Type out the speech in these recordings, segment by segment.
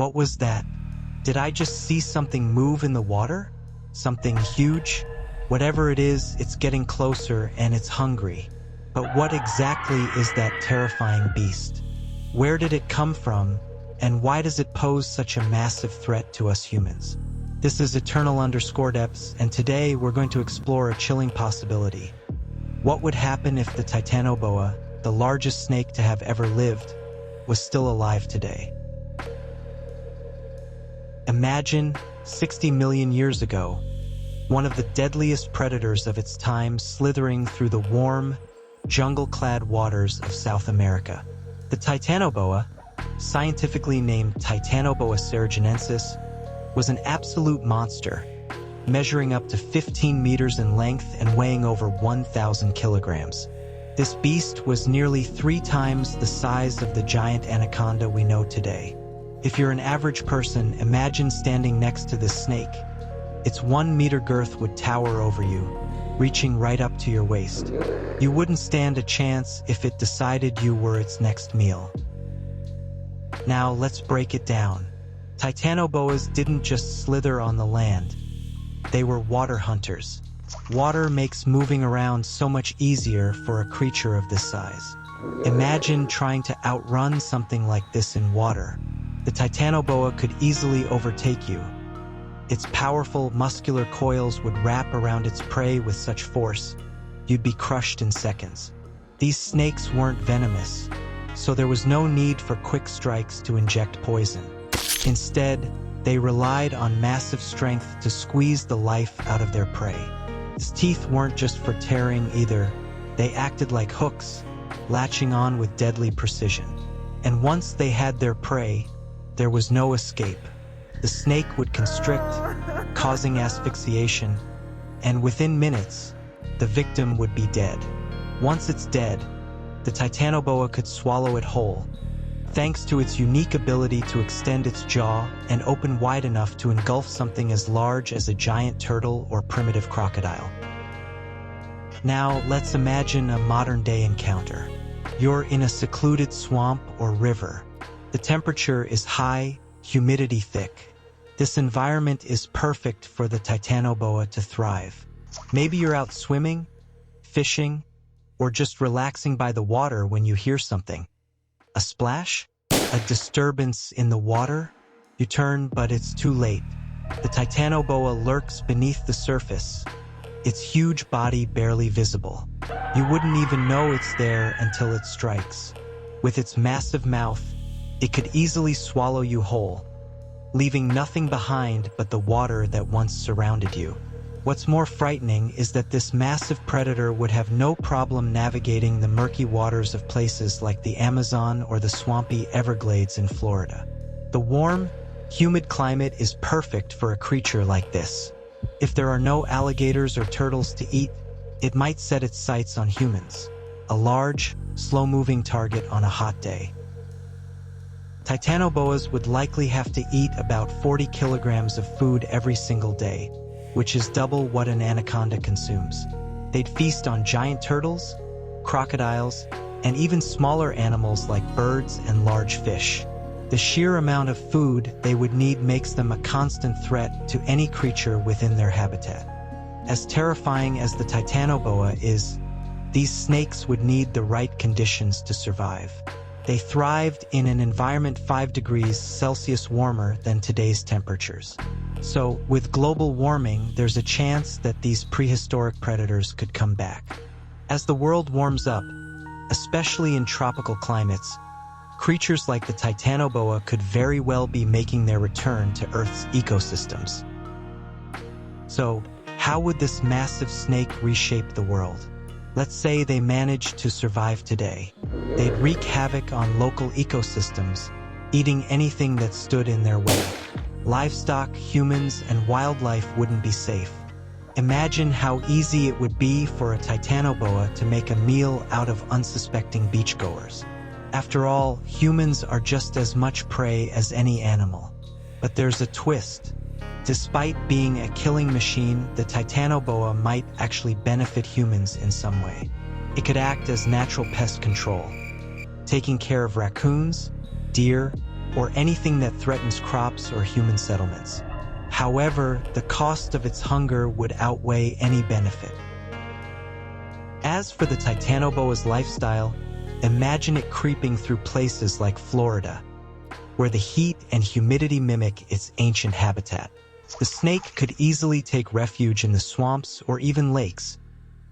What was that? Did I just see something move in the water? Something huge? Whatever it is, it's getting closer and it's hungry. But what exactly is that terrifying beast? Where did it come from, and why does it pose such a massive threat to us humans? This is Eternal_Depths, and today we're going to explore a chilling possibility. What would happen if the Titanoboa, the largest snake to have ever lived, was still alive today? Imagine, 60 million years ago, one of the deadliest predators of its time slithering through the warm, jungle-clad waters of South America. The Titanoboa, scientifically named Titanoboa ceruginoensis, was an absolute monster, measuring up to 15 meters in length and weighing over 1,000 kilograms. This beast was nearly 3 times the size of the giant anaconda we know today. If you're an average person, imagine standing next to this snake. Its 1-meter girth would tower over you, reaching right up to your waist. You wouldn't stand a chance if it decided you were its next meal. Now let's break it down. Titanoboas didn't just slither on the land. They were water hunters. Water makes moving around so much easier for a creature of this size. Imagine trying to outrun something like this in water. The Titanoboa could easily overtake you. Its powerful, muscular coils would wrap around its prey with such force, you'd be crushed in seconds. These snakes weren't venomous, so there was no need for quick strikes to inject poison. Instead, they relied on massive strength to squeeze the life out of their prey. Its teeth weren't just for tearing either. They acted like hooks, latching on with deadly precision. And once they had their prey, there was no escape. The snake would constrict, causing asphyxiation, and within minutes, the victim would be dead. Once it's dead, the Titanoboa could swallow it whole, thanks to its unique ability to extend its jaw and open wide enough to engulf something as large as a giant turtle or primitive crocodile. Now, let's imagine a modern-day encounter. You're in a secluded swamp or river. The temperature is high, humidity thick. This environment is perfect for the Titanoboa to thrive. Maybe you're out swimming, fishing, or just relaxing by the water when you hear something. A splash? A disturbance in the water? You turn, but it's too late. The Titanoboa lurks beneath the surface, its huge body barely visible. You wouldn't even know it's there until it strikes. With its massive mouth, it could easily swallow you whole, leaving nothing behind but the water that once surrounded you. What's more frightening is that this massive predator would have no problem navigating the murky waters of places like the Amazon or the swampy Everglades in Florida. The warm, humid climate is perfect for a creature like this. If there are no alligators or turtles to eat, it might set its sights on humans, a large, slow-moving target on a hot day. Titanoboas would likely have to eat about 40 kilograms of food every single day, which is double what an anaconda consumes. They'd feast on giant turtles, crocodiles, and even smaller animals like birds and large fish. The sheer amount of food they would need makes them a constant threat to any creature within their habitat. As terrifying as the Titanoboa is, these snakes would need the right conditions to survive. They thrived in an environment 5 degrees Celsius warmer than today's temperatures. So, with global warming, there's a chance that these prehistoric predators could come back. As the world warms up, especially in tropical climates, creatures like the Titanoboa could very well be making their return to Earth's ecosystems. So, how would this massive snake reshape the world? Let's say they managed to survive today. They'd wreak havoc on local ecosystems, eating anything that stood in their way. Livestock, humans, and wildlife wouldn't be safe. Imagine how easy it would be for a Titanoboa to make a meal out of unsuspecting beachgoers. After all, humans are just as much prey as any animal. But there's a twist. Despite being a killing machine, the Titanoboa might actually benefit humans in some way. It could act as natural pest control, taking care of raccoons, deer, or anything that threatens crops or human settlements. However, the cost of its hunger would outweigh any benefit. As for the Titanoboa's lifestyle, imagine it creeping through places like Florida, where the heat and humidity mimic its ancient habitat. The snake could easily take refuge in the swamps or even lakes,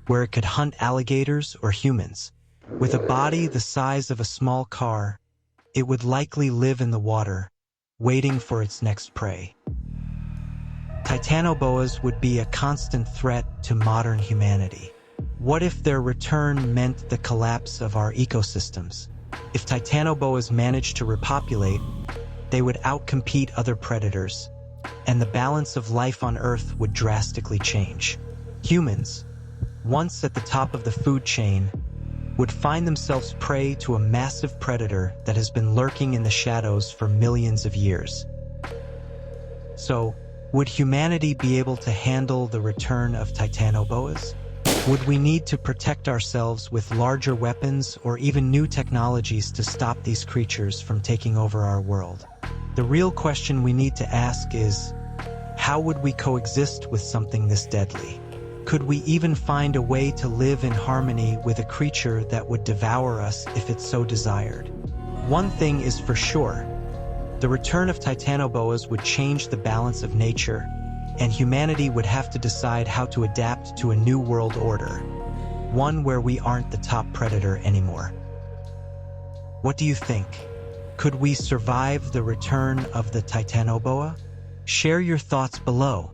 where it could hunt alligators or humans. With a body the size of a small car, it would likely live in the water, waiting for its next prey. Titanoboas would be a constant threat to modern humanity. What if their return meant the collapse of our ecosystems? If Titanoboas managed to repopulate, they would outcompete other predators, and the balance of life on Earth would drastically change. Humans, once at the top of the food chain, would find themselves prey to a massive predator that has been lurking in the shadows for millions of years. So, would humanity be able to handle the return of Titanoboas? Would we need to protect ourselves with larger weapons or even new technologies to stop these creatures from taking over our world? The real question we need to ask is, how would we coexist with something this deadly? Could we even find a way to live in harmony with a creature that would devour us if it so desired? One thing is for sure, the return of Titanoboas would change the balance of nature, and humanity would have to decide how to adapt to a new world order, one where we aren't the top predator anymore. What do you think? Could we survive the return of the Titanoboa? Share your thoughts below.